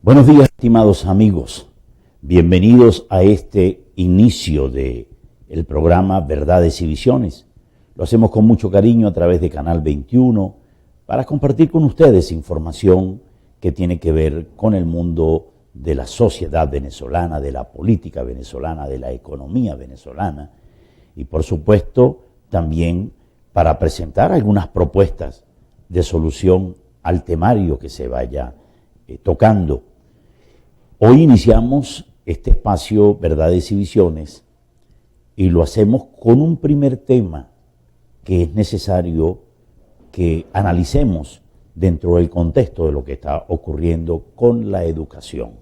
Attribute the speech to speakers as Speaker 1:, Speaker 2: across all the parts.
Speaker 1: Buenos días, estimados amigos. Bienvenidos a este inicio de el programa Verdades y Visiones. Lo hacemos con mucho cariño a través de Canal 21 para compartir con ustedes información que tiene que ver con el mundo de la sociedad venezolana, de la política venezolana, de la economía venezolana y, por supuesto, también para presentar algunas propuestas de solución al temario que se vaya tocando. Hoy iniciamos este espacio Verdades y Visiones y lo hacemos con un primer tema que es necesario que analicemos dentro del contexto de lo que está ocurriendo con la educación.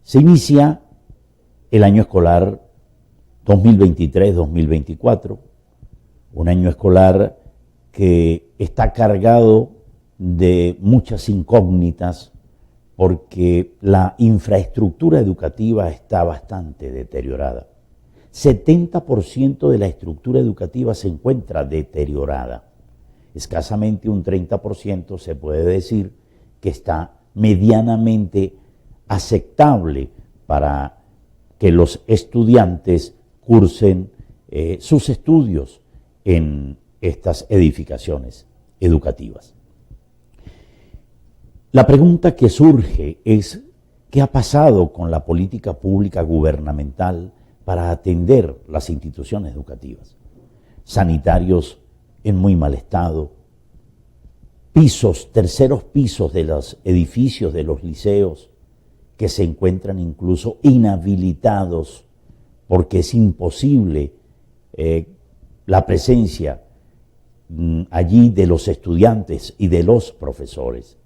Speaker 1: Se inicia el año escolar 2023-2024, un año escolar que está cargado de muchas incógnitas porque la infraestructura educativa está bastante deteriorada. 70% de la estructura educativa se encuentra deteriorada. Escasamente un 30% se puede decir que está medianamente aceptable para que los estudiantes cursen sus estudios en estas edificaciones educativas. La pregunta que surge es, ¿qué ha pasado con la política pública gubernamental para atender las instituciones educativas? Sanitarios en muy mal estado, terceros pisos de los edificios de los liceos que se encuentran incluso inhabilitados porque es imposible la presencia allí de los estudiantes y de los profesores.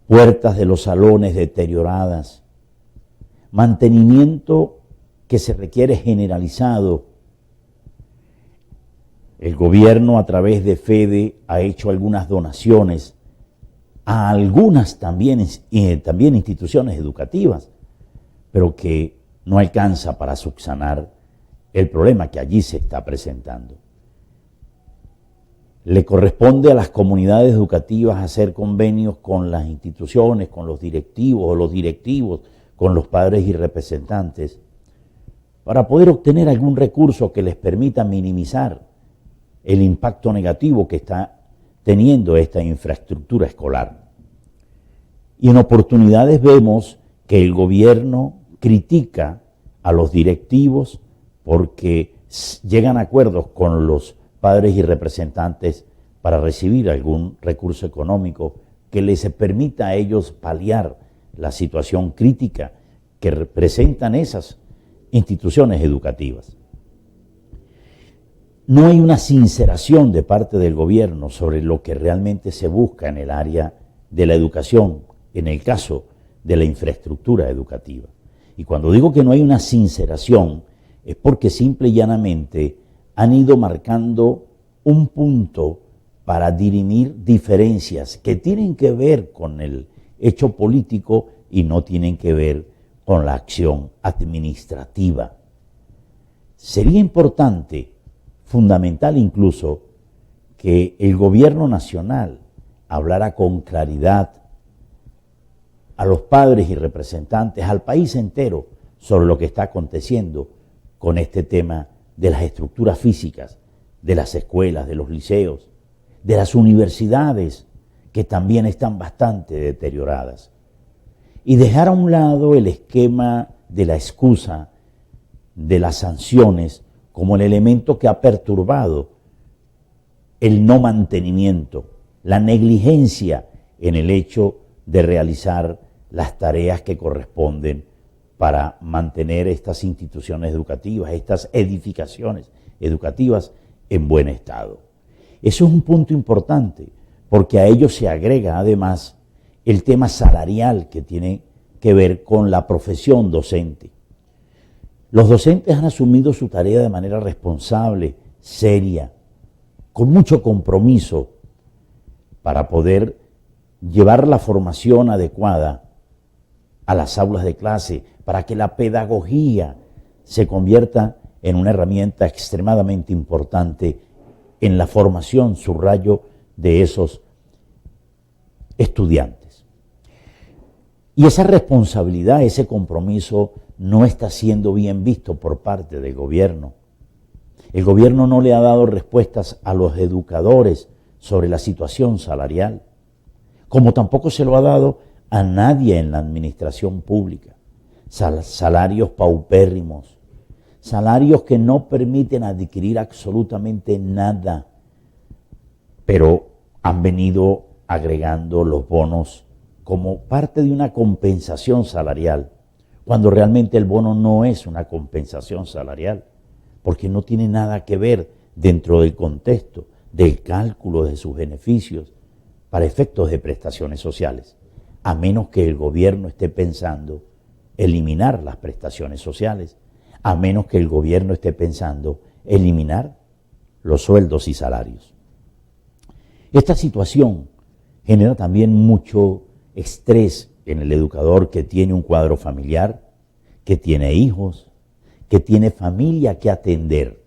Speaker 1: Puertas de los salones deterioradas, mantenimiento que se requiere generalizado. El gobierno a través de FEDE ha hecho algunas donaciones a algunas también instituciones educativas, pero que no alcanza para subsanar el problema que allí se está presentando. Le corresponde a las comunidades educativas hacer convenios con las instituciones, con los directivos o los directivos, con los padres y representantes, para poder obtener algún recurso que les permita minimizar el impacto negativo que está teniendo esta infraestructura escolar. Y en oportunidades vemos que el gobierno critica a los directivos porque llegan a acuerdos con los padres y representantes para recibir algún recurso económico que les permita a ellos paliar la situación crítica que representan esas instituciones educativas. No hay una sinceración de parte del gobierno sobre lo que realmente se busca en el área de la educación, en el caso de la infraestructura educativa. Y cuando digo que no hay una sinceración, es porque simple y llanamente han ido marcando un punto para dirimir diferencias que tienen que ver con el hecho político y no tienen que ver con la acción administrativa. Sería importante, fundamental incluso, que el gobierno nacional hablara con claridad a los padres y representantes, al país entero, sobre lo que está aconteciendo con este tema de las estructuras físicas, de las escuelas, de los liceos, de las universidades, que también están bastante deterioradas. Y dejar a un lado el esquema de la excusa, de las sanciones, como el elemento que ha perturbado el no mantenimiento, la negligencia en el hecho de realizar las tareas que corresponden para mantener estas instituciones educativas, estas edificaciones educativas en buen estado. Eso es un punto importante, porque a ello se agrega además el tema salarial que tiene que ver con la profesión docente. Los docentes han asumido su tarea de manera responsable, seria, con mucho compromiso para poder llevar la formación adecuada a las aulas de clase, para que la pedagogía se convierta en una herramienta extremadamente importante en la formación, subrayo, de esos estudiantes. Y esa responsabilidad, ese compromiso no está siendo bien visto por parte del gobierno. El gobierno no le ha dado respuestas a los educadores sobre la situación salarial, como tampoco se lo ha dado a nadie en la administración pública. Salarios paupérrimos, salarios que no permiten adquirir absolutamente nada, pero han venido agregando los bonos como parte de una compensación salarial, cuando realmente el bono no es una compensación salarial, porque no tiene nada que ver dentro del contexto del cálculo de sus beneficios para efectos de prestaciones sociales, a menos que el gobierno esté pensando eliminar las prestaciones sociales, a menos que el gobierno esté pensando eliminar los sueldos y salarios. Esta situación genera también mucho estrés en el educador que tiene un cuadro familiar, que tiene hijos, que tiene familia que atender.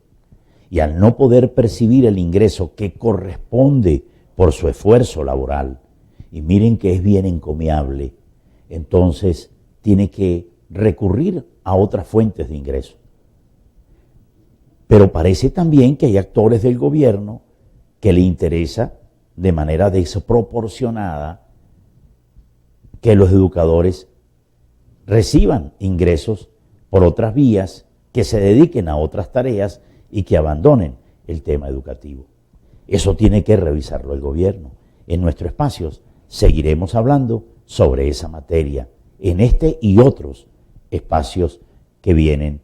Speaker 1: Y al no poder percibir el ingreso que corresponde por su esfuerzo laboral, y miren que es bien encomiable, entonces tiene que recurrir a otras fuentes de ingreso. Pero parece también que hay actores del gobierno que le interesa de manera desproporcionada que los educadores reciban ingresos por otras vías, que se dediquen a otras tareas y que abandonen el tema educativo. Eso tiene que revisarlo el gobierno. En nuestros espacios seguiremos hablando sobre esa materia, en este y otros espacios que vienen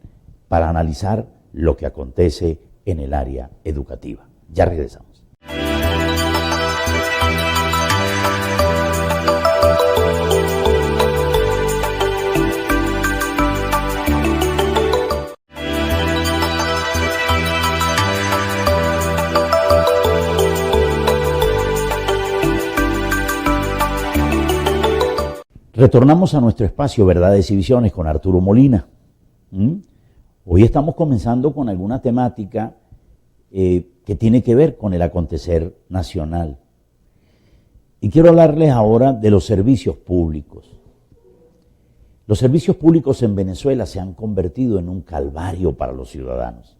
Speaker 1: para analizar lo que acontece en el área educativa. Ya regresamos. Retornamos a nuestro espacio Verdades y Visiones con Arturo Molina. Hoy estamos comenzando con alguna temática que tiene que ver con el acontecer nacional. Y quiero hablarles ahora de los servicios públicos. Los servicios públicos en Venezuela se han convertido en un calvario para los ciudadanos.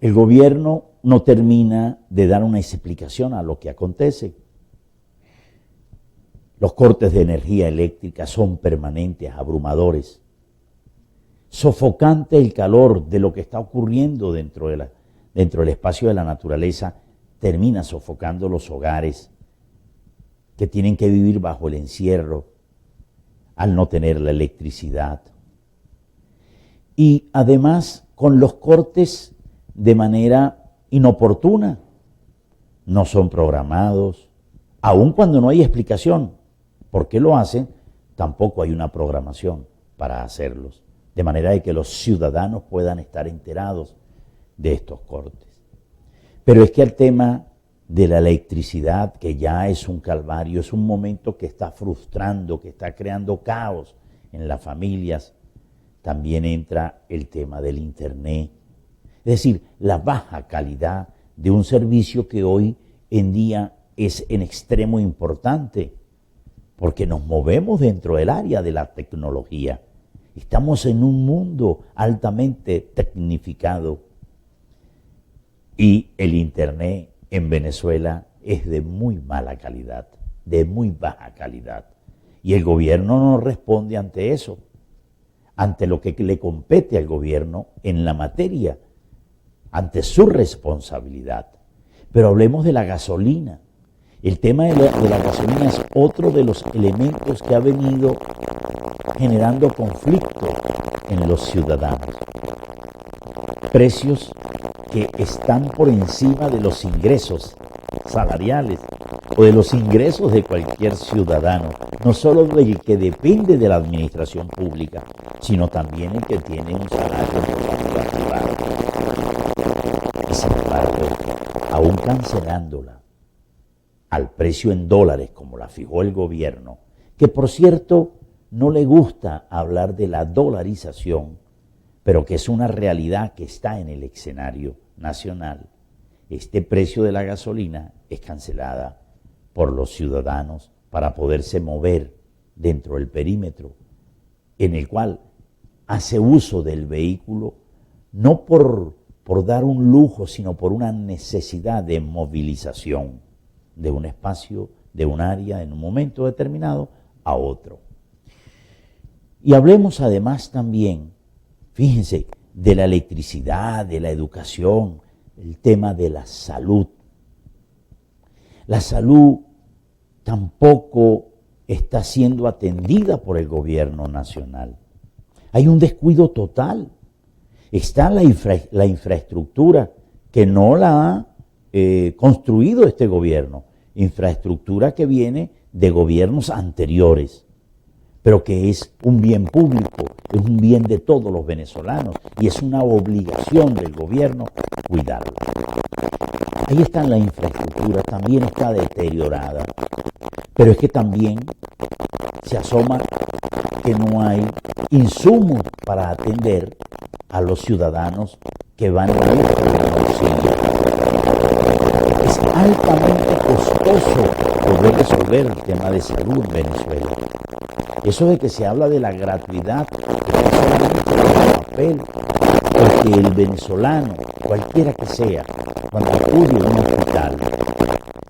Speaker 1: El gobierno no termina de dar una explicación a lo que acontece. Los cortes de energía eléctrica son permanentes, abrumadores. Sofocante el calor de lo que está ocurriendo dentro del espacio de la naturaleza, termina sofocando los hogares que tienen que vivir bajo el encierro al no tener la electricidad. Y además con los cortes de manera inoportuna, no son programados, aun cuando no hay explicación. ¿Por qué lo hacen? Tampoco hay una programación para hacerlos, de manera de que los ciudadanos puedan estar enterados de estos cortes. Pero es que el tema de la electricidad, que ya es un calvario, es un momento que está frustrando, que está creando caos en las familias, también entra el tema del Internet. Es decir, la baja calidad de un servicio que hoy en día es en extremo importante, porque nos movemos dentro del área de la tecnología. Estamos en un mundo altamente tecnificado y el Internet en Venezuela es de muy mala calidad, de muy baja calidad. Y el gobierno no responde ante eso, ante lo que le compete al gobierno en la materia, ante su responsabilidad. Pero hablemos de la gasolina. El tema de la gasolina es otro de los elementos que ha venido generando conflicto en los ciudadanos. Precios que están por encima de los ingresos salariales o de los ingresos de cualquier ciudadano, no solo del que depende de la administración pública, sino también el que tiene un salario privado. Y sin embargo, aún cancelándola al precio en dólares como la fijó el gobierno, que por cierto no le gusta hablar de la dolarización, pero que es una realidad que está en el escenario nacional, este precio de la gasolina es cancelada por los ciudadanos para poderse mover dentro del perímetro en el cual hace uso del vehículo, no por dar un lujo, sino por una necesidad de movilización de un espacio, de un área en un momento determinado a otro. Y hablemos además también, fíjense, de la electricidad, de la educación, el tema de la salud. La salud tampoco está siendo atendida por el gobierno nacional. Hay un descuido total. Está la infraestructura que no la ha construido este gobierno, infraestructura que viene de gobiernos anteriores, pero que es un bien público, es un bien de todos los venezolanos y es una obligación del gobierno cuidarlo. Ahí está la infraestructura, también está deteriorada, pero es que también se asoma que no hay insumos para atender a los ciudadanos que van a ir por el auxilio. Es altamente costoso poder resolver el tema de salud en Venezuela. Eso de que se habla de la gratuidad, es solamente de papel, porque el venezolano, cualquiera que sea, cuando acude a un hospital,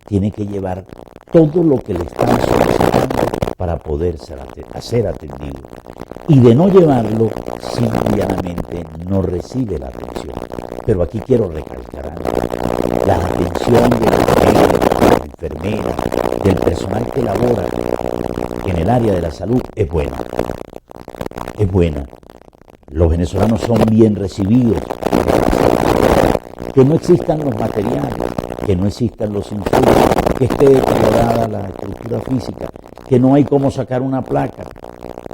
Speaker 1: tiene que llevar todo lo que le están solicitando para poder ser atendido. Y de no llevarlo, simplemente no recibe la atención. Pero aquí quiero recalcar algo. La atención de los médicos, de las enfermeras, del personal que labora en el área de la salud es buena. Es buena. Los venezolanos son bien recibidos. Que no existan los materiales, que no existan los insumos, que esté deteriorada la estructura física, que no hay cómo sacar una placa.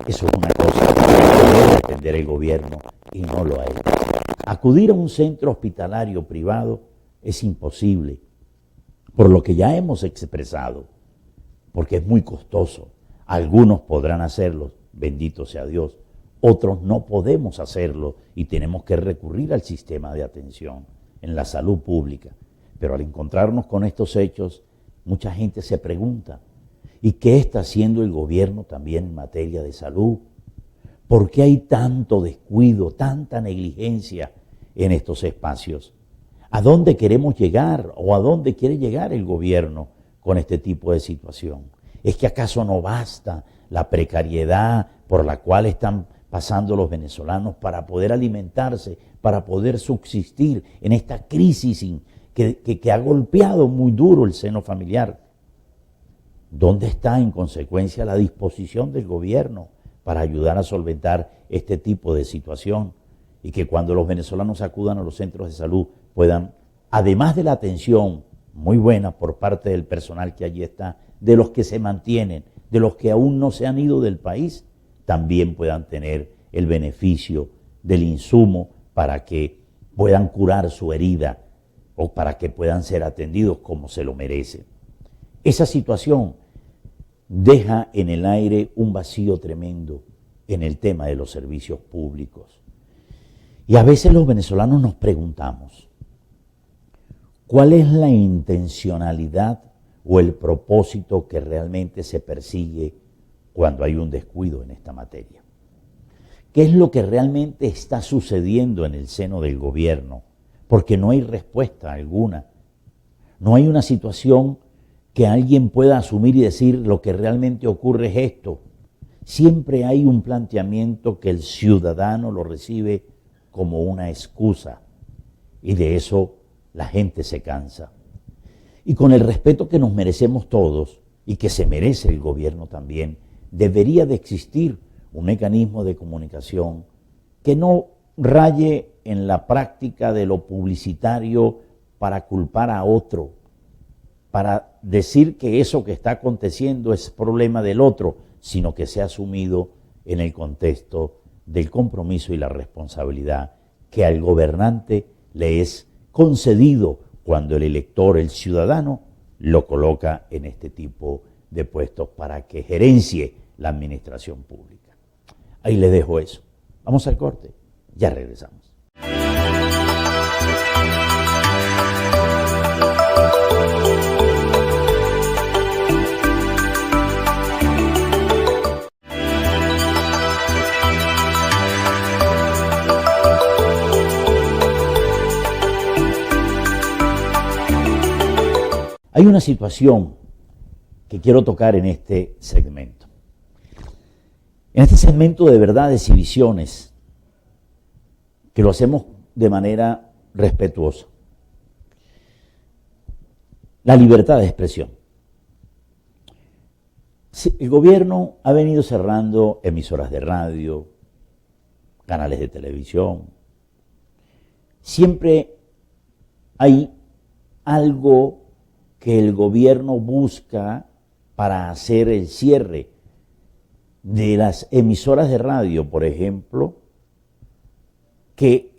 Speaker 1: Eso es una cosa que debe atender el gobierno y no lo ha hecho. Acudir a un centro hospitalario privado es imposible, por lo que ya hemos expresado, porque es muy costoso. Algunos podrán hacerlo, bendito sea Dios, otros no podemos hacerlo y tenemos que recurrir al sistema de atención en la salud pública. Pero al encontrarnos con estos hechos, mucha gente se pregunta, ¿y qué está haciendo el gobierno también en materia de salud? ¿Por qué hay tanto descuido, tanta negligencia en estos espacios? ¿A dónde queremos llegar o a dónde quiere llegar el gobierno con este tipo de situación? ¿Es que acaso no basta la precariedad por la cual están pasando los venezolanos para poder alimentarse, para poder subsistir en esta crisis que ha golpeado muy duro el seno familiar? ¿Dónde está en consecuencia la disposición del gobierno para ayudar a solventar este tipo de situación? Y que cuando los venezolanos acudan a los centros de salud puedan, además de la atención muy buena por parte del personal que allí está, de los que se mantienen, de los que aún no se han ido del país, también puedan tener el beneficio del insumo para que puedan curar su herida o para que puedan ser atendidos como se lo merecen. Esa situación deja en el aire un vacío tremendo en el tema de los servicios públicos. Y a veces los venezolanos nos preguntamos, ¿cuál es la intencionalidad o el propósito que realmente se persigue cuando hay un descuido en esta materia? ¿Qué es lo que realmente está sucediendo en el seno del gobierno? Porque no hay respuesta alguna. No hay una situación que alguien pueda asumir y decir lo que realmente ocurre es esto. Siempre hay un planteamiento que el ciudadano lo recibe como una excusa y de eso la gente se cansa. Y con el respeto que nos merecemos todos y que se merece el gobierno también, debería de existir un mecanismo de comunicación que no raye en la práctica de lo publicitario para culpar a otro, para decir que eso que está aconteciendo es problema del otro, sino que sea asumido en el contexto del compromiso y la responsabilidad que al gobernante le es concedido cuando el elector, el ciudadano, lo coloca en este tipo de puestos para que gerencie la administración pública. Ahí les dejo eso. Vamos al corte, ya regresamos. Hay una situación que quiero tocar en este segmento. En este segmento de verdades y visiones, que lo hacemos de manera respetuosa. La libertad de expresión. El gobierno ha venido cerrando emisoras de radio, canales de televisión. Siempre hay algo que el gobierno busca para hacer el cierre de las emisoras de radio, por ejemplo, que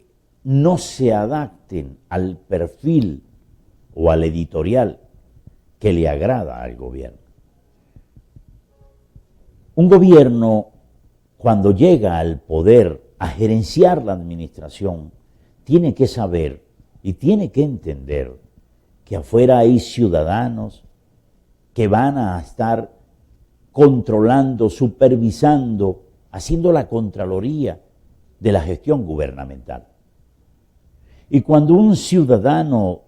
Speaker 1: no se adapten al perfil o al editorial que le agrada al gobierno. Un gobierno, cuando llega al poder a gerenciar la administración, tiene que saber y tiene que entender que afuera hay ciudadanos que van a estar controlando, supervisando, haciendo la contraloría de la gestión gubernamental. Y cuando un ciudadano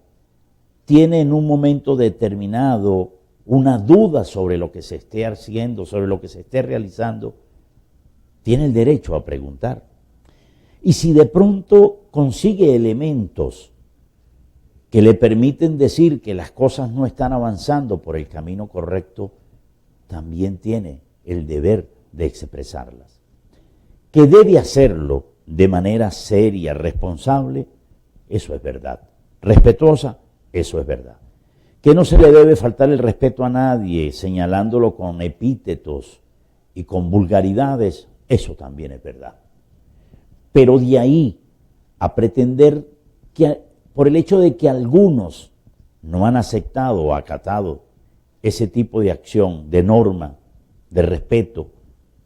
Speaker 1: tiene en un momento determinado una duda sobre lo que se esté haciendo, sobre lo que se esté realizando, tiene el derecho a preguntar. Y si de pronto consigue elementos que le permiten decir que las cosas no están avanzando por el camino correcto, también tiene el deber de expresarlas. Que debe hacerlo de manera seria, responsable, eso es verdad. Respetuosa, eso es verdad. Que no se le debe faltar el respeto a nadie, señalándolo con epítetos y con vulgaridades, eso también es verdad. Pero de ahí a pretender que por el hecho de que algunos no han aceptado o acatado ese tipo de acción, de norma, de respeto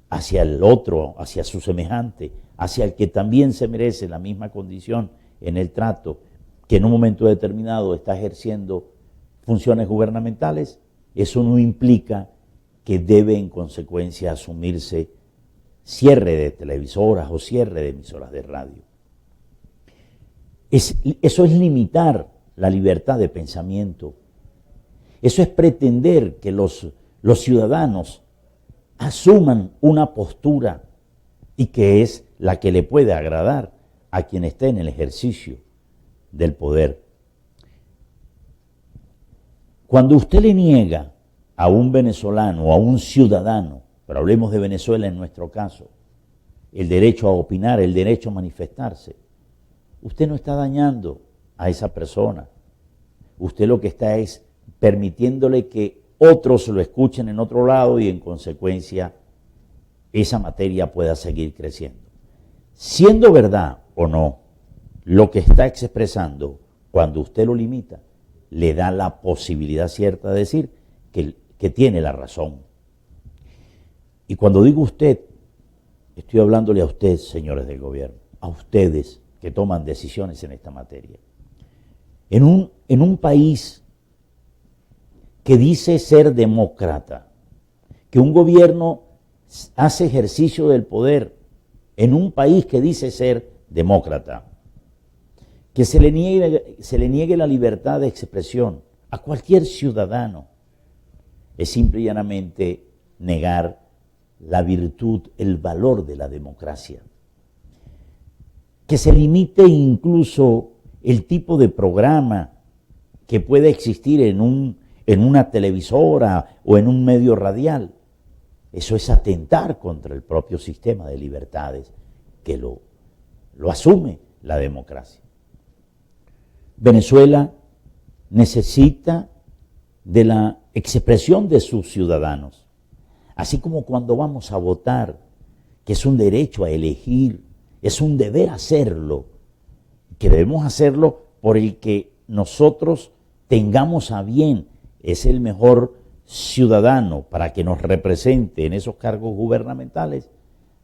Speaker 1: hacia el otro, hacia su semejante, hacia el que también se merece la misma condición en el trato, que en un momento determinado está ejerciendo funciones gubernamentales, eso no implica que debe en consecuencia asumirse cierre de televisoras o cierre de emisoras de radio. Eso es limitar la libertad de pensamiento. Eso es pretender que los ciudadanos asuman una postura y que es la que le puede agradar a quien esté en el ejercicio del poder. Cuando usted le niega a un venezolano o a un ciudadano, pero hablemos de Venezuela en nuestro caso, el derecho a opinar, el derecho a manifestarse, usted no está dañando a esa persona. Usted lo que está es permitiéndole que otros lo escuchen en otro lado y en consecuencia esa materia pueda seguir creciendo. Siendo verdad o no, lo que está expresando, cuando usted lo limita, le da la posibilidad cierta de decir que tiene la razón. Y cuando digo usted, estoy hablándole a usted, señores del gobierno, a ustedes que toman decisiones en esta materia. En un país que dice ser demócrata, que un gobierno hace ejercicio del poder, en un país que dice ser demócrata, que se le niegue la libertad de expresión a cualquier ciudadano, es simple y llanamente negar la virtud, el valor de la democracia. Que se limite incluso el tipo de programa que puede existir en una televisora o en un medio radial. Eso es atentar contra el propio sistema de libertades que lo asume la democracia. Venezuela necesita de la expresión de sus ciudadanos, así como cuando vamos a votar, que es un derecho a elegir, es un deber hacerlo, que debemos hacerlo por el que nosotros tengamos a bien, es el mejor ciudadano para que nos represente en esos cargos gubernamentales,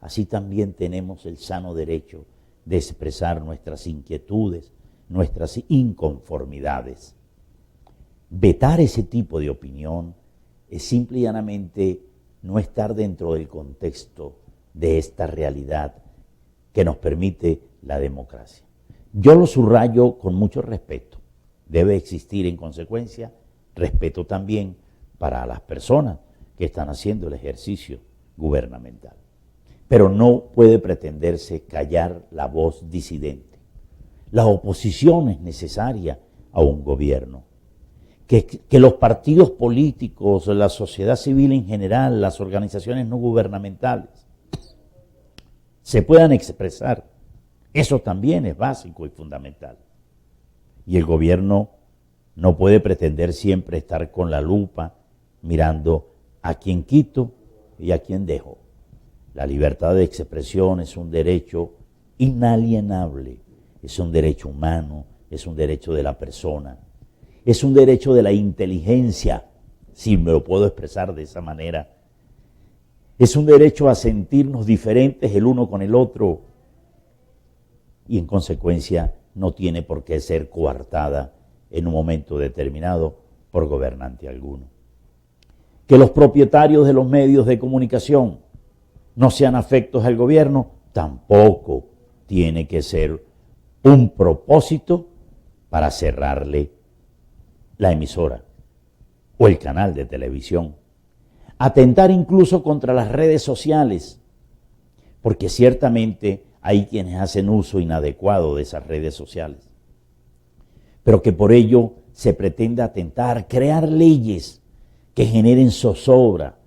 Speaker 1: así también tenemos el sano derecho de expresar nuestras inquietudes, nuestras inconformidades. Vetar ese tipo de opinión es simple y llanamente no estar dentro del contexto de esta realidad que nos permite la democracia. Yo lo subrayo con mucho respeto. Debe existir en consecuencia respeto también para las personas que están haciendo el ejercicio gubernamental. Pero no puede pretenderse callar la voz disidente. La oposición es necesaria a un gobierno. Que los partidos políticos, la sociedad civil en general, las organizaciones no gubernamentales se puedan expresar. Eso también es básico y fundamental. Y el gobierno no puede pretender siempre estar con la lupa mirando a quién quito y a quién dejo. La libertad de expresión es un derecho inalienable, es un derecho humano, es un derecho de la persona, es un derecho de la inteligencia, si me lo puedo expresar de esa manera. Es un derecho a sentirnos diferentes el uno con el otro y en consecuencia no tiene por qué ser coartada en un momento determinado por gobernante alguno. Que los propietarios de los medios de comunicación no sean afectos al gobierno, tampoco tiene que ser un propósito para cerrarle la emisora o el canal de televisión. Atentar incluso contra las redes sociales, porque ciertamente hay quienes hacen uso inadecuado de esas redes sociales, pero que por ello se pretenda atentar, crear leyes que generen zozobra,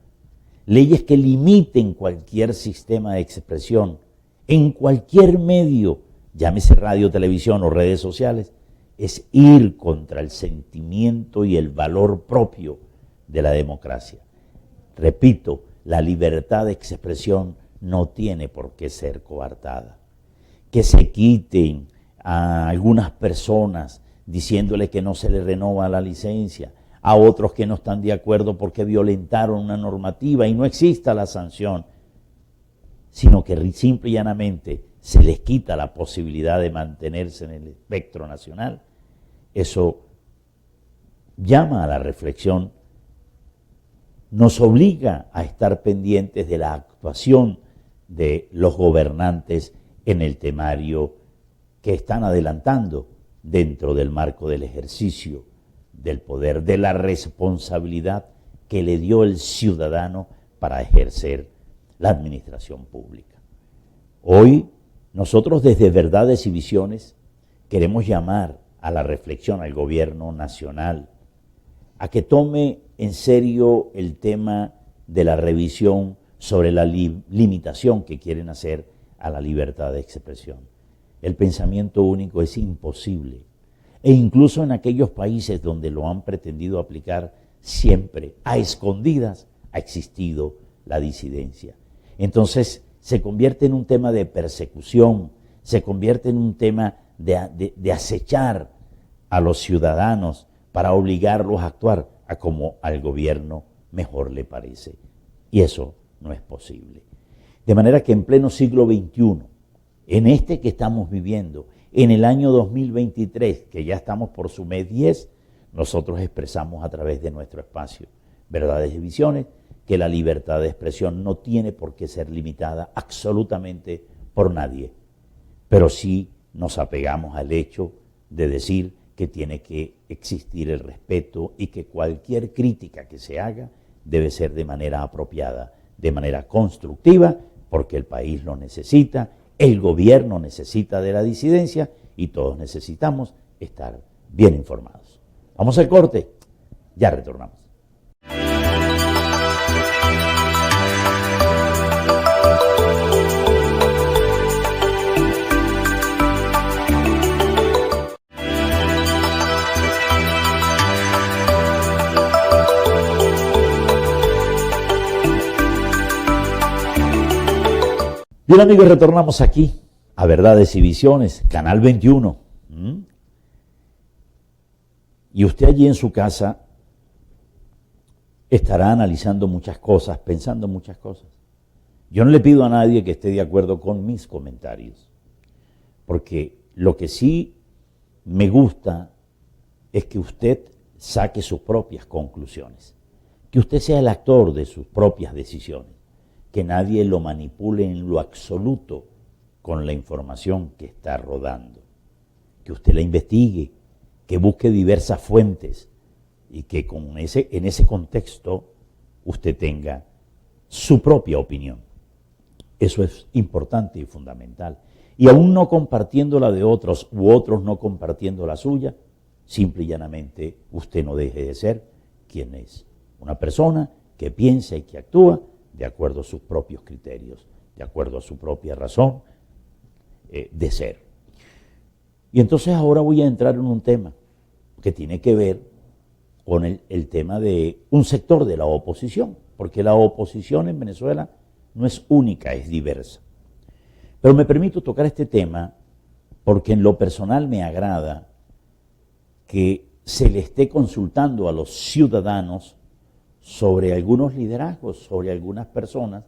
Speaker 1: leyes que limiten cualquier sistema de expresión en cualquier medio, llámese radio, televisión o redes sociales, es ir contra el sentimiento y el valor propio de la democracia. Repito, la libertad de expresión no tiene por qué ser coartada. Que se quiten a algunas personas diciéndole que no se les renova la licencia, a otros que no están de acuerdo porque violentaron una normativa y no exista la sanción, sino que simple y llanamente se les quita la posibilidad de mantenerse en el espectro nacional. Eso llama a la reflexión, nos obliga a estar pendientes de la actuación de los gobernantes en el temario que están adelantando dentro del marco del ejercicio del poder, de la responsabilidad que le dio el ciudadano para ejercer la administración pública. Hoy, nosotros desde Verdades y Visiones queremos llamar a la reflexión al gobierno nacional, a que tome en serio el tema de la revisión sobre la limitación que quieren hacer a la libertad de expresión. El pensamiento único es imposible, e incluso en aquellos países donde lo han pretendido aplicar, siempre a escondidas ha existido la disidencia. Entonces se convierte en un tema de persecución, se convierte en un tema de acechar a los ciudadanos para obligarlos a actuar a como al gobierno mejor le parece. Y eso no es posible. De manera que en pleno siglo XXI, en este que estamos viviendo, en el año 2023, que ya estamos por su mes 10, nosotros expresamos a través de nuestro espacio Verdades y Visiones que la libertad de expresión no tiene por qué ser limitada absolutamente por nadie, pero sí nos apegamos al hecho de decir que tiene que existir el respeto y que cualquier crítica que se haga debe ser de manera apropiada, de manera constructiva, porque el país lo necesita, el gobierno necesita de la disidencia y todos necesitamos estar bien informados. Vamos al corte, ya retornamos. Bien amigos, retornamos aquí a Verdades y Visiones, Canal 21. Y usted allí en su casa estará analizando muchas cosas, pensando muchas cosas. Yo no le pido a nadie que esté de acuerdo con mis comentarios, porque lo que sí me gusta es que usted saque sus propias conclusiones, que usted sea el actor de sus propias decisiones, que nadie lo manipule en lo absoluto con la información que está rodando, que usted la investigue, que busque diversas fuentes, y que en ese contexto usted tenga su propia opinión. Eso es importante y fundamental. Y aún no compartiendo la de otros u otros no compartiendo la suya, simple y llanamente usted no deje de ser quien es. Una persona que piensa y que actúa de acuerdo a sus propios criterios, de acuerdo a su propia razón de ser. Y entonces ahora voy a entrar en un tema que tiene que ver con el tema de un sector de la oposición, porque la oposición en Venezuela no es única, es diversa. Pero me permito tocar este tema porque en lo personal me agrada que se le esté consultando a los ciudadanos sobre algunos liderazgos, sobre algunas personas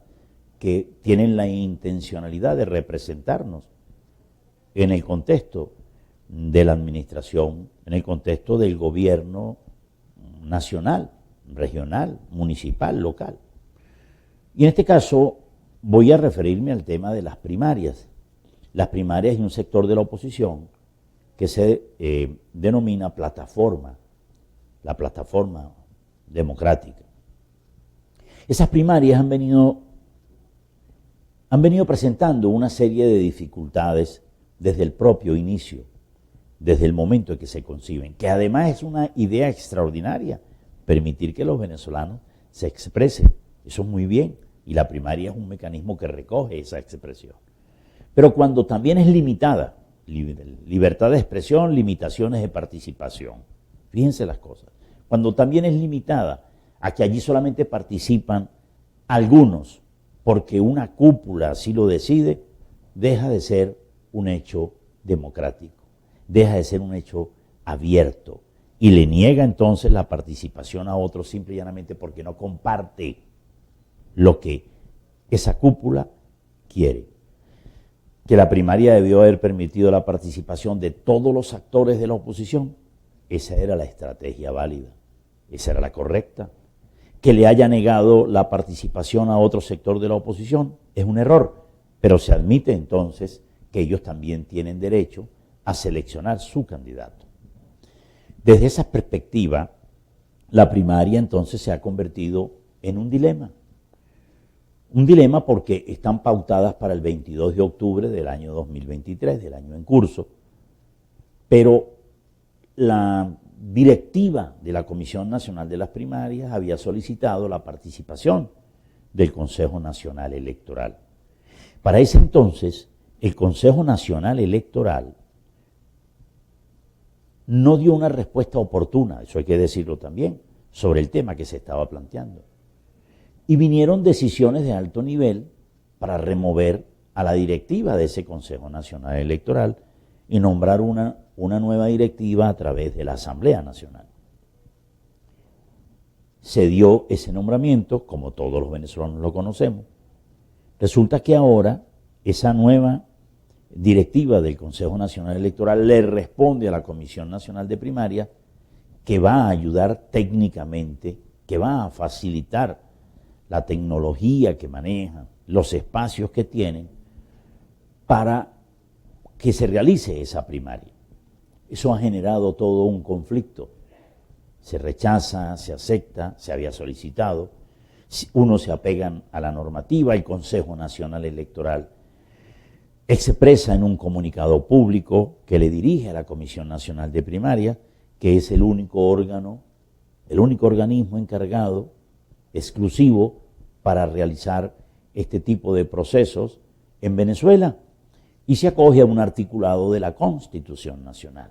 Speaker 1: que tienen la intencionalidad de representarnos en el contexto de la administración, en el contexto del gobierno nacional, regional, municipal, local. Y en este caso voy a referirme al tema de las primarias. Las primarias y un sector de la oposición que se denomina plataforma, la plataforma democrática. Esas primarias han venido presentando una serie de dificultades desde el propio inicio, desde el momento en que se conciben, que además es una idea extraordinaria, permitir que los venezolanos se expresen. Eso es muy bien, y la primaria es un mecanismo que recoge esa expresión. Pero cuando también es limitada, libertad de expresión, limitaciones de participación, fíjense las cosas, cuando también es limitada a que allí solamente participan algunos, porque una cúpula así lo decide, deja de ser un hecho democrático, deja de ser un hecho abierto y le niega entonces la participación a otros simple y llanamente porque no comparte lo que esa cúpula quiere. Que la primaria debió haber permitido la participación de todos los actores de la oposición, esa era la estrategia válida, esa era la correcta. Que le haya negado la participación a otro sector de la oposición es un error, pero se admite entonces que ellos también tienen derecho a seleccionar su candidato. Desde esa perspectiva, la primaria entonces se ha convertido en un dilema. Un dilema porque están pautadas para el 22 de octubre del año 2023, del año en curso, pero la directiva de la Comisión Nacional de las Primarias había solicitado la participación del Consejo Nacional Electoral. Para ese entonces, el Consejo Nacional Electoral no dio una respuesta oportuna, eso hay que decirlo también, sobre el tema que se estaba planteando. Y vinieron decisiones de alto nivel para remover a la directiva de ese Consejo Nacional Electoral y nombrar una nueva directiva a través de la Asamblea Nacional. Se dio ese nombramiento, como todos los venezolanos lo conocemos. Resulta que ahora esa nueva directiva del Consejo Nacional Electoral le responde a la Comisión Nacional de Primaria, que va a ayudar técnicamente, que va a facilitar la tecnología que maneja, los espacios que tienen para que se realice esa primaria. Eso ha generado todo un conflicto. Se rechaza, se acepta, se había solicitado. Unos se apegan a la normativa, el Consejo Nacional Electoral expresa en un comunicado público que le dirige a la Comisión Nacional de Primaria, que es el único órgano, el único organismo encargado, exclusivo, para realizar este tipo de procesos en Venezuela, y se acoge a un articulado de la Constitución Nacional.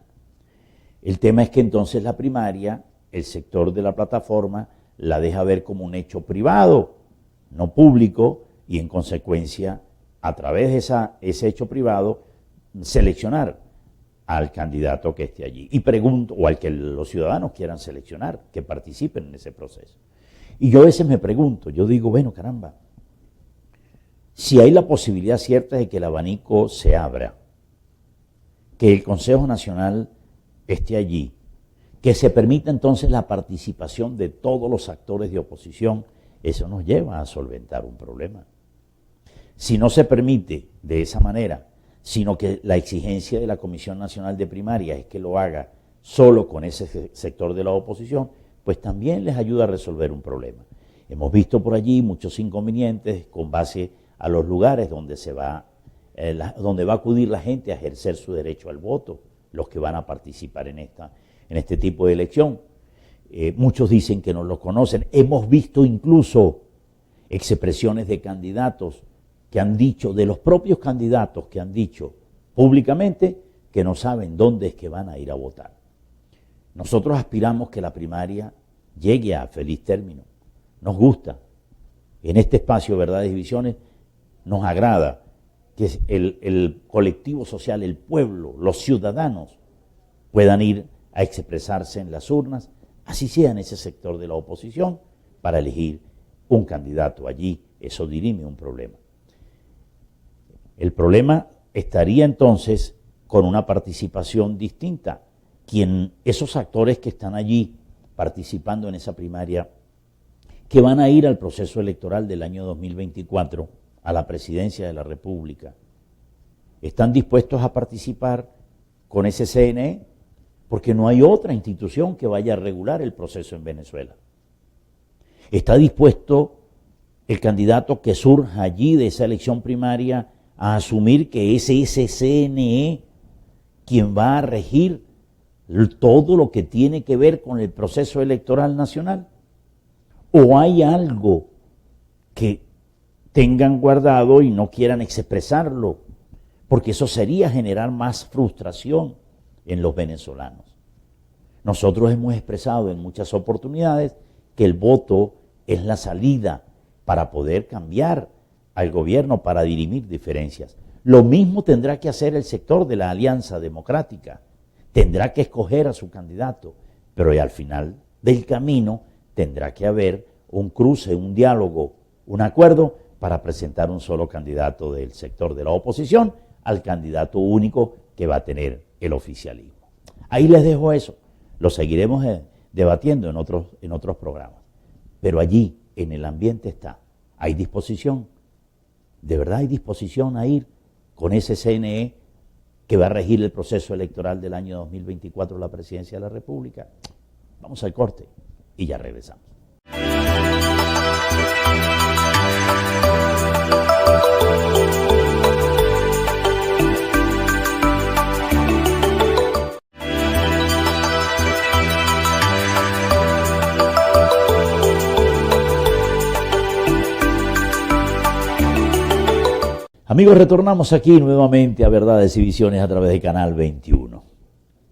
Speaker 1: El tema es que entonces la primaria, el sector de la plataforma, la deja ver como un hecho privado, no público, y en consecuencia, a través de ese hecho privado, seleccionar al candidato que esté allí. Y pregunto, o al que los ciudadanos quieran seleccionar, que participen en ese proceso. Y yo a veces me pregunto, yo digo, bueno, caramba, si hay la posibilidad cierta de que el abanico se abra, que el Consejo Nacional esté allí, que se permita entonces la participación de todos los actores de oposición, eso nos lleva a solventar un problema. Si no se permite de esa manera, sino que la exigencia de la Comisión Nacional de Primaria es que lo haga solo con ese sector de la oposición, pues también les ayuda a resolver un problema. Hemos visto por allí muchos inconvenientes con base a los lugares donde donde va a acudir la gente a ejercer su derecho al voto, los que van a participar en este tipo de elección. Muchos dicen que no los conocen. Hemos visto incluso expresiones de candidatos que han dicho, de los propios candidatos que han dicho públicamente que no saben dónde es que van a ir a votar. Nosotros aspiramos que la primaria llegue a feliz término. Nos gusta. En este espacio Verdades y Visiones nos agrada que el colectivo social, el pueblo, los ciudadanos puedan ir a expresarse en las urnas, así sea en ese sector de la oposición, para elegir un candidato allí. Eso dirime un problema. El problema estaría entonces con una participación distinta. Esos actores que están allí participando en esa primaria, que van a ir al proceso electoral del año 2024, a la presidencia de la República, ¿están dispuestos a participar con ese CNE? Porque no hay otra institución que vaya a regular el proceso en Venezuela. ¿Está dispuesto el candidato que surja allí de esa elección primaria a asumir que es ese CNE quien va a regir todo lo que tiene que ver con el proceso electoral nacional? ¿O hay algo que tengan guardado y no quieran expresarlo? Porque eso sería generar más frustración en los venezolanos. Nosotros hemos expresado en muchas oportunidades que el voto es la salida para poder cambiar al gobierno, para dirimir diferencias. Lo mismo tendrá que hacer el sector de la Alianza Democrática. Tendrá que escoger a su candidato, pero al final del camino tendrá que haber un cruce, un diálogo, un acuerdo para presentar un solo candidato del sector de la oposición al candidato único que va a tener el oficialismo. Ahí les dejo eso. Lo seguiremos debatiendo en otros programas. Pero allí, en el ambiente hay disposición. ¿De verdad hay disposición a ir con ese CNE que va a regir el proceso electoral del año 2024 la presidencia de la República? Vamos al corte y ya regresamos. Amigos, retornamos aquí nuevamente a Verdades y Visiones a través de Canal 21.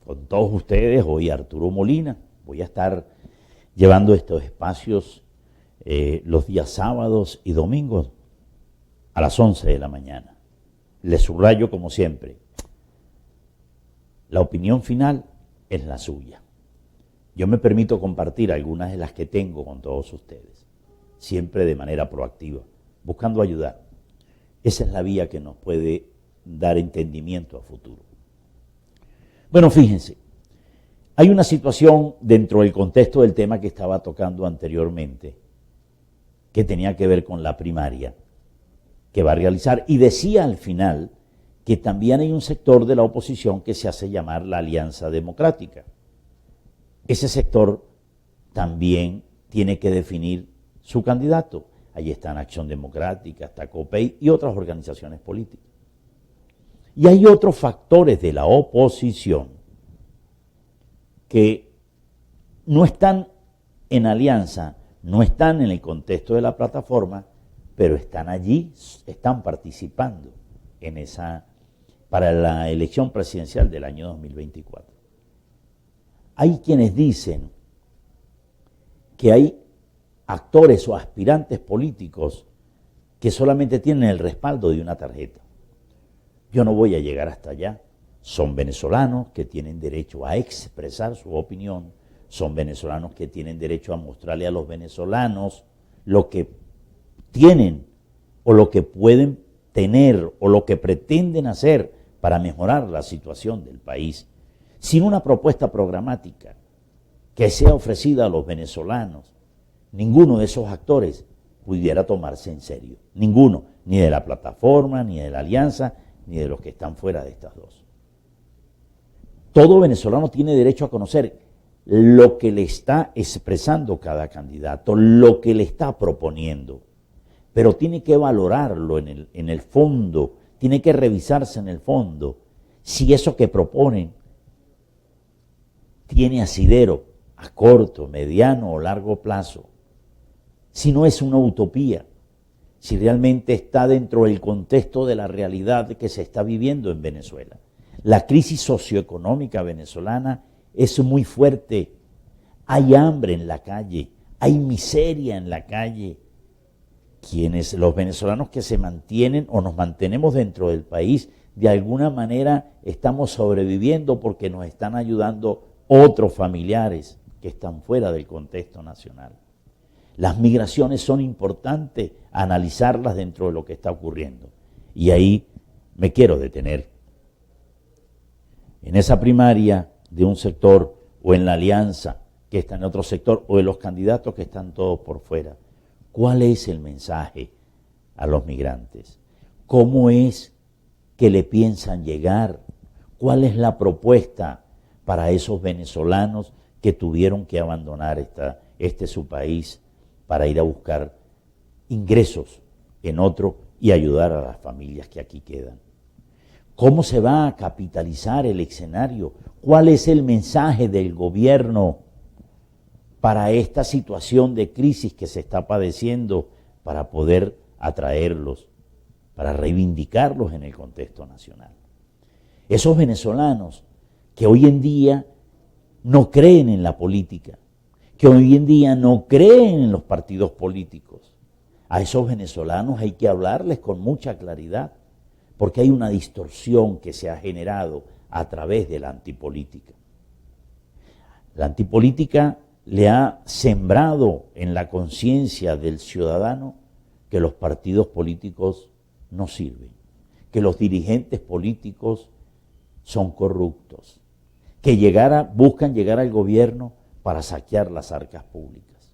Speaker 1: Con todos ustedes, hoy Arturo Molina. Voy a estar llevando estos espacios los días sábados y domingos a las 11 de la mañana. Les subrayo, como siempre, la opinión final es la suya. Yo me permito compartir algunas de las que tengo con todos ustedes, siempre de manera proactiva, buscando ayudar. Esa es la vía que nos puede dar entendimiento a futuro. Bueno, fíjense, hay una situación dentro del contexto del tema que estaba tocando anteriormente, que tenía que ver con la primaria que va a realizar, y decía al final que también hay un sector de la oposición que se hace llamar la Alianza Democrática. Ese sector también tiene que definir su candidato. Ahí están Acción Democrática, está COPEI y otras organizaciones políticas. Y hay otros factores de la oposición que no están en alianza, no están en el contexto de la plataforma, pero están allí, están participando para la elección presidencial del año 2024. Hay quienes dicen que hay actores o aspirantes políticos que solamente tienen el respaldo de una tarjeta. Yo no voy a llegar hasta allá. Son venezolanos que tienen derecho a expresar su opinión, son venezolanos que tienen derecho a mostrarle a los venezolanos lo que tienen o lo que pueden tener o lo que pretenden hacer para mejorar la situación del país, sin una propuesta programática que sea ofrecida a los venezolanos. Ninguno de esos actores pudiera tomarse en serio. Ninguno, ni de la plataforma, ni de la alianza, ni de los que están fuera de estas dos. Todo venezolano tiene derecho a conocer lo que le está expresando cada candidato, lo que le está proponiendo. Pero tiene que valorarlo en el fondo, tiene que revisarse en el fondo si eso que proponen tiene asidero a corto, mediano o largo plazo, si no es una utopía, si realmente está dentro del contexto de la realidad que se está viviendo en Venezuela. La crisis socioeconómica venezolana es muy fuerte, hay hambre en la calle, hay miseria en la calle. Los venezolanos que se mantienen o nos mantenemos dentro del país, de alguna manera estamos sobreviviendo porque nos están ayudando otros familiares que están fuera del contexto nacional. Las migraciones son importantes, analizarlas dentro de lo que está ocurriendo. Y ahí me quiero detener. En esa primaria de un sector o en la alianza que está en otro sector o de los candidatos que están todos por fuera, ¿cuál es el mensaje a los migrantes? ¿Cómo es que le piensan llegar? ¿Cuál es la propuesta para esos venezolanos que tuvieron que abandonar su país para ir a buscar ingresos en otro y ayudar a las familias que aquí quedan? ¿Cómo se va a capitalizar el escenario? ¿Cuál es el mensaje del gobierno para esta situación de crisis que se está padeciendo para poder atraerlos, para reivindicarlos en el contexto nacional? Esos venezolanos que hoy en día no creen en la política, que hoy en día no creen en los partidos políticos, a esos venezolanos hay que hablarles con mucha claridad, porque hay una distorsión que se ha generado a través de la antipolítica. La antipolítica le ha sembrado en la conciencia del ciudadano que los partidos políticos no sirven, que los dirigentes políticos son corruptos, que buscan llegar al gobierno para saquear las arcas públicas.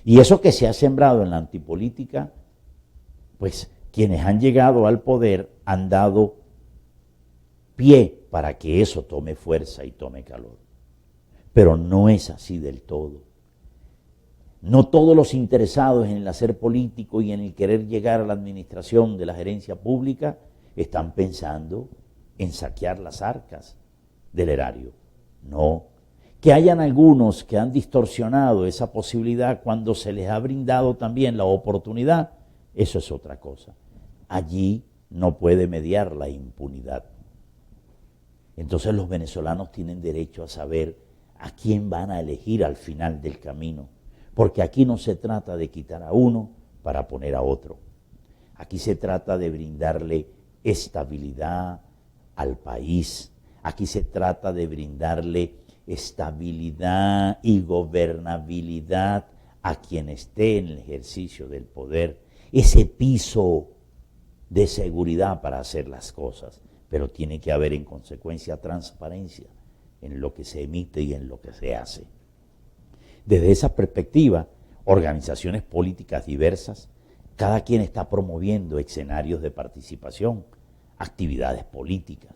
Speaker 1: Y eso que se ha sembrado en la antipolítica, pues quienes han llegado al poder han dado pie para que eso tome fuerza y tome calor. Pero no es así del todo. No todos los interesados en el hacer político y en el querer llegar a la administración de la gerencia pública están pensando en saquear las arcas del erario. No. Que hayan algunos que han distorsionado esa posibilidad cuando se les ha brindado también la oportunidad, eso es otra cosa. Allí no puede mediar la impunidad. Entonces los venezolanos tienen derecho a saber a quién van a elegir al final del camino, porque aquí no se trata de quitar a uno para poner a otro. Aquí se trata de brindarle estabilidad al país. Aquí se trata de brindarle estabilidad y gobernabilidad a quien esté en el ejercicio del poder, ese piso de seguridad para hacer las cosas, pero tiene que haber en consecuencia transparencia en lo que se emite y en lo que se hace. Desde esa perspectiva, organizaciones políticas diversas, cada quien está promoviendo escenarios de participación, actividades políticas.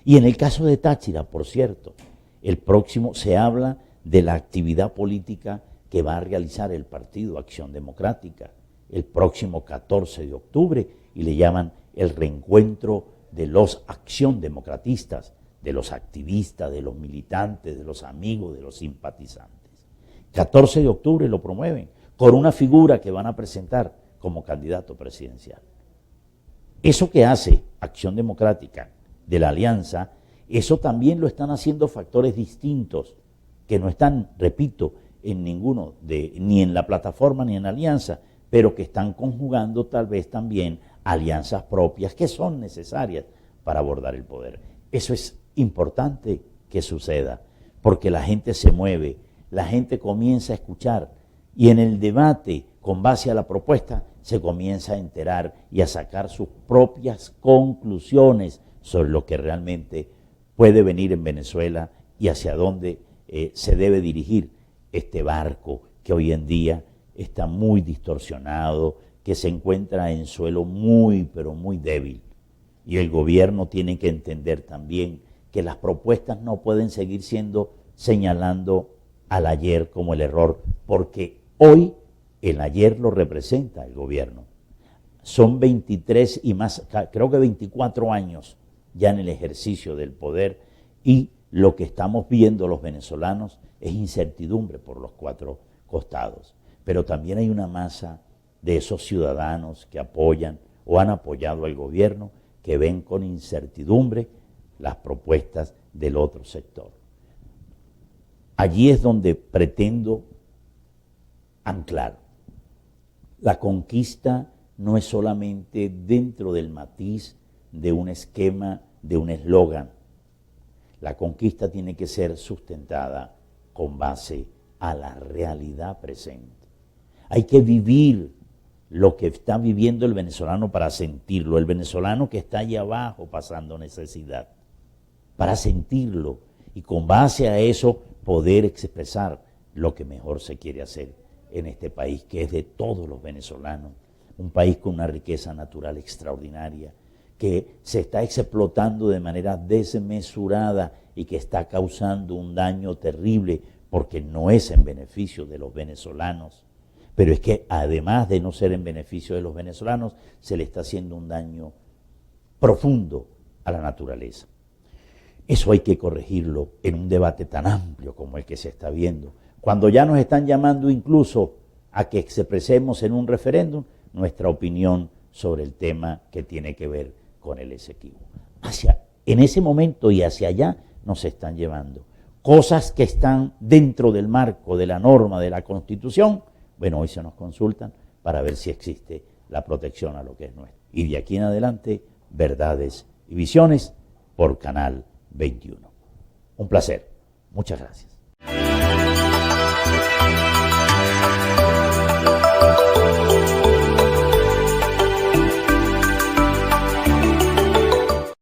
Speaker 1: Y en el caso de Táchira, por cierto, el próximo se habla de la actividad política que va a realizar el Partido Acción Democrática el próximo 14 de octubre y le llaman el reencuentro de los acción democratistas, de los activistas, de los militantes, de los amigos, de los simpatizantes. 14 de octubre lo promueven con una figura que van a presentar como candidato presidencial. Eso que hace Acción Democrática de la Alianza, eso también lo están haciendo factores distintos que no están, repito, en ninguno ni en la plataforma ni en la alianza, pero que están conjugando tal vez también alianzas propias que son necesarias para abordar el poder. Eso es importante que suceda, porque la gente se mueve, la gente comienza a escuchar y en el debate con base a la propuesta se comienza a enterar y a sacar sus propias conclusiones sobre lo que realmente puede venir en Venezuela y hacia dónde se debe dirigir este barco que hoy en día está muy distorsionado, que se encuentra en suelo muy, pero muy débil. Y el gobierno tiene que entender también que las propuestas no pueden seguir siendo señalando al ayer como el error, porque hoy el ayer lo representa el gobierno. Son 23 y más, creo que 24 años ya en el ejercicio del poder, y lo que estamos viendo los venezolanos es incertidumbre por los cuatro costados. Pero también hay una masa de esos ciudadanos que apoyan o han apoyado al gobierno, que ven con incertidumbre las propuestas del otro sector. Allí es donde pretendo anclar. La conquista no es solamente dentro del matiz de un esquema, de un eslogan. La conquista tiene que ser sustentada con base a la realidad presente. Hay que vivir lo que está viviendo el venezolano para sentirlo, el venezolano que está allá abajo pasando necesidad, para sentirlo y con base a eso poder expresar lo que mejor se quiere hacer en este país, que es de todos los venezolanos, un país con una riqueza natural extraordinaria, que se está explotando de manera desmesurada y que está causando un daño terrible porque no es en beneficio de los venezolanos. Pero es que además de no ser en beneficio de los venezolanos, se le está haciendo un daño profundo a la naturaleza. Eso hay que corregirlo en un debate tan amplio como el que se está viendo. Cuando ya nos están llamando incluso a que expresemos en un referéndum nuestra opinión sobre el tema que tiene que ver con el Esequibo. En ese momento y hacia allá nos están llevando. Cosas que están dentro del marco de la norma de la Constitución, bueno, hoy se nos consultan para ver si existe la protección a lo que es nuestro. Y de aquí en adelante, Verdades y Visiones por Canal 21. Un placer. Muchas gracias.